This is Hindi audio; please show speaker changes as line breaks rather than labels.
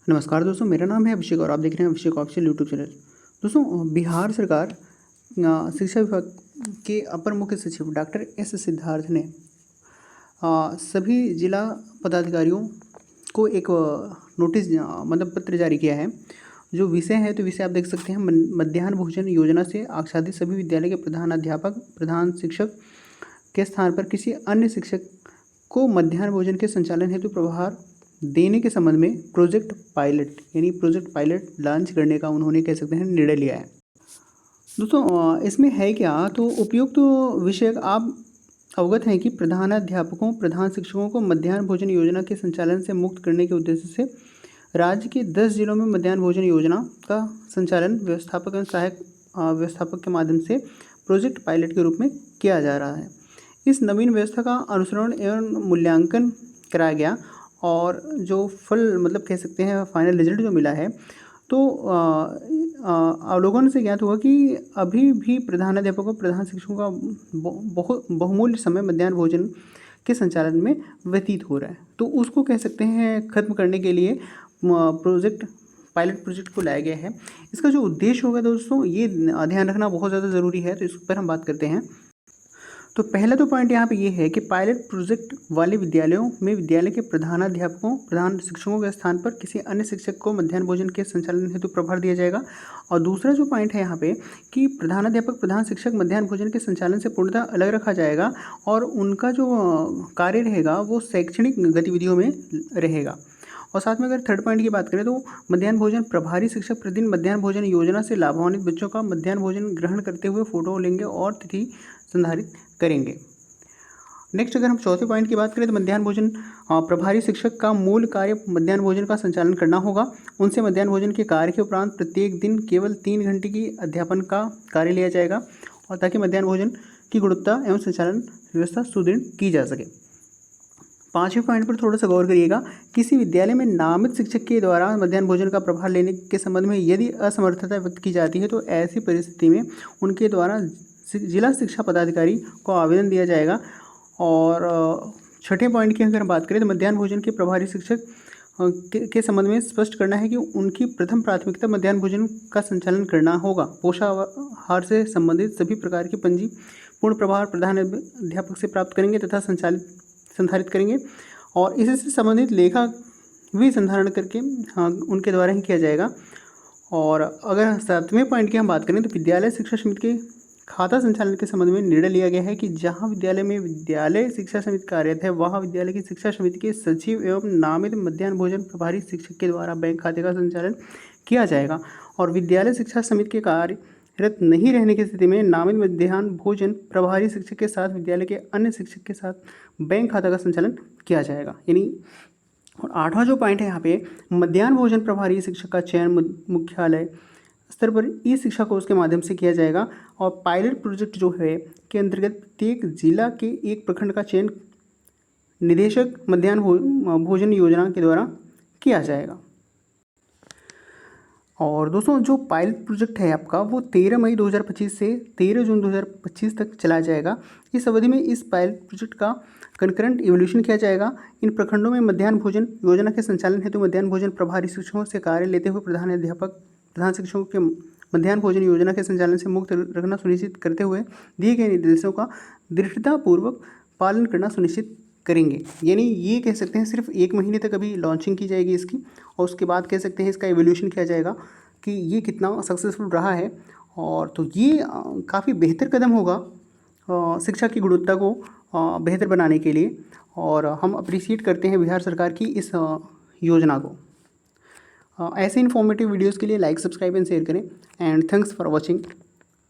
नमस्कार दोस्तों, मेरा नाम है अभिषेक और आप देख रहे हैं अभिषेक ऑफिशियल यूट्यूब चैनल। दोस्तों, बिहार सरकार शिक्षा विभाग के अपर मुख्य सचिव डॉक्टर एस सिद्धार्थ ने सभी जिला पदाधिकारियों को एक नोटिस मतलब पत्र जारी किया है। जो विषय है तो विषय आप देख सकते हैं, मध्याह्न भोजन योजना से आच्छादित सभी विद्यालय के प्रधानाध्यापक प्रधान शिक्षक के स्थान पर किसी अन्य शिक्षक को मध्याह्न भोजन के संचालन हेतु प्रभार देने के संबंध में प्रोजेक्ट पायलट लॉन्च करने का उन्होंने कह सकते हैं निर्णय लिया है। दोस्तों, इसमें है क्या, तो उपयुक्त विषय आप अवगत हैं कि प्रधानाध्यापकों प्रधान शिक्षकों को मध्याह्न भोजन योजना के संचालन से मुक्त करने के उद्देश्य से राज्य के 10 जिलों में मध्याह्न भोजन योजना का संचालन व्यवस्थापक एवं सहायक व्यवस्थापक के माध्यम से प्रोजेक्ट पायलट के रूप में किया जा रहा है। इस नवीन व्यवस्था का अनुसरण एवं मूल्यांकन कराया गया और जो फल मतलब कह सकते हैं फाइनल रिजल्ट जो मिला है, तो अवलोकन से ज्ञात हुआ कि अभी भी प्रधानाध्यापकों प्रधान शिक्षकों का बहुमूल्य समय मध्याह्न भोजन के संचालन में व्यतीत हो रहा है। तो उसको कह सकते हैं ख़त्म करने के लिए पायलट प्रोजेक्ट को लाया गया है। इसका जो उद्देश्य होगा दोस्तों, ये ध्यान रखना बहुत ज़्यादा ज़रूरी है, तो इस पर हम बात करते हैं। तो पहला तो पॉइंट यहाँ पे ये है कि पायलट प्रोजेक्ट वाले विद्यालयों में विद्यालय के प्रधानाध्यापकों प्रधान शिक्षकों के स्थान पर किसी अन्य शिक्षक को मध्याह्न भोजन के संचालन हेतु प्रभार दिया जाएगा। और दूसरा जो पॉइंट है यहाँ पे कि प्रधानाध्यापक प्रधान शिक्षक मध्याह्न भोजन के संचालन से पूर्णतः अलग रखा जाएगा और उनका जो कार्य रहेगा वो शैक्षणिक गतिविधियों में रहेगा। और साथ में अगर थर्ड पॉइंट की बात करें तो मध्याह्न भोजन प्रभारी शिक्षक प्रतिदिन मध्याह्न भोजन योजना से लाभान्वित बच्चों का मध्याह्न भोजन ग्रहण करते हुए फोटो लेंगे और तिथि संधारित करेंगे। नेक्स्ट अगर हम चौथे पॉइंट की बात करें तो मध्याह्न भोजन प्रभारी शिक्षक का मूल कार्य मध्याह्न भोजन का संचालन करना होगा। उनसे मध्याह्न भोजन के कार्य के उपरांत प्रत्येक दिन केवल 3 घंटे की अध्यापन का कार्य लिया जाएगा और ताकि मध्याह्न भोजन की गुणवत्ता एवं संचालन व्यवस्था सुदृढ़ की जा सके। पाँचवें पॉइंट पर थोड़ा सा गौर करिएगा। किसी विद्यालय में नामित शिक्षक के द्वारा मध्याह्न भोजन का प्रभार लेने के संबंध में यदि असमर्थता व्यक्त की जाती है तो ऐसी परिस्थिति में उनके द्वारा जिला शिक्षा पदाधिकारी को आवेदन दिया जाएगा। और छठे पॉइंट की अगर बात करें तो मध्याह्न भोजन के प्रभारी शिक्षक के संबंध में स्पष्ट करना है कि उनकी प्रथम प्राथमिकता मध्याह्न भोजन का संचालन करना होगा। पोषाहार से संबंधित सभी प्रकार की पंजी पूर्ण प्रभार प्रधान अध्यापक से प्राप्त करेंगे तथा संधारित करेंगे और इससे संबंधित लेखा भी संधारण करके उनके द्वारा ही किया जाएगा। और अगर सातवें पॉइंट की हम बात करें तो विद्यालय शिक्षा समिति के खाता संचालन के संबंध में निर्णय लिया गया है कि जहां विद्यालय में विद्यालय शिक्षा समिति कार्यरत है वहां विद्यालय की शिक्षा समिति के सचिव एवं नामित मध्याह्न भोजन प्रभारी शिक्षक के द्वारा बैंक खाते का संचालन किया जाएगा। और विद्यालय शिक्षा समिति के कार्यरत नहीं रहने की स्थिति में नामित मध्याह्न भोजन प्रभारी शिक्षक के साथ विद्यालय के अन्य शिक्षक के साथ बैंक खाता का संचालन किया जाएगा। यानी और आठवां जो पॉइंट है यहाँ पे, मध्याह्न भोजन प्रभारी शिक्षक का चयन मुख्यालय स्तर पर ई शिक्षा कोर्स के माध्यम से किया जाएगा। और पायलट प्रोजेक्ट जो है के अंतर्गत प्रत्येक जिला के एक प्रखंड का चयन निदेशक मध्याह्न भोजन योजना के द्वारा किया जाएगा। और दोस्तों, जो पायलट प्रोजेक्ट है आपका वो 13 मई 2025 से 13 जून 2025 तक चलाया जाएगा। इस अवधि में इस पायलट प्रोजेक्ट का कंकरेंट इवोल्यूशन किया जाएगा। इन प्रखंडों में मध्याह्न भोजन योजना के संचालन हेतु मध्याह्न भोजन प्रभारी शिक्षकों से कार्य लेते हुए प्रधान शिक्षकों के मध्याह्न भोजन योजना के संचालन से मुक्त रखना सुनिश्चित करते हुए दिए गए निर्देशों का दृढ़तापूर्वक पालन करना सुनिश्चित करेंगे। यानी ये कह सकते हैं सिर्फ 1 महीने तक अभी लॉन्चिंग की जाएगी इसकी और उसके बाद कह सकते हैं इसका एवोल्यूशन किया जाएगा कि ये कितना सक्सेसफुल रहा है। और तो ये काफ़ी बेहतर कदम होगा शिक्षा की गुणवत्ता को बेहतर बनाने के लिए और हम अप्रिशिएट करते हैं बिहार सरकार की इस योजना को। ऐसे इन्फॉर्मेटिव वीडियोज़ के लिए लाइक सब्सक्राइब एंड शेयर करें एंड थैंक्स फॉर वॉचिंग।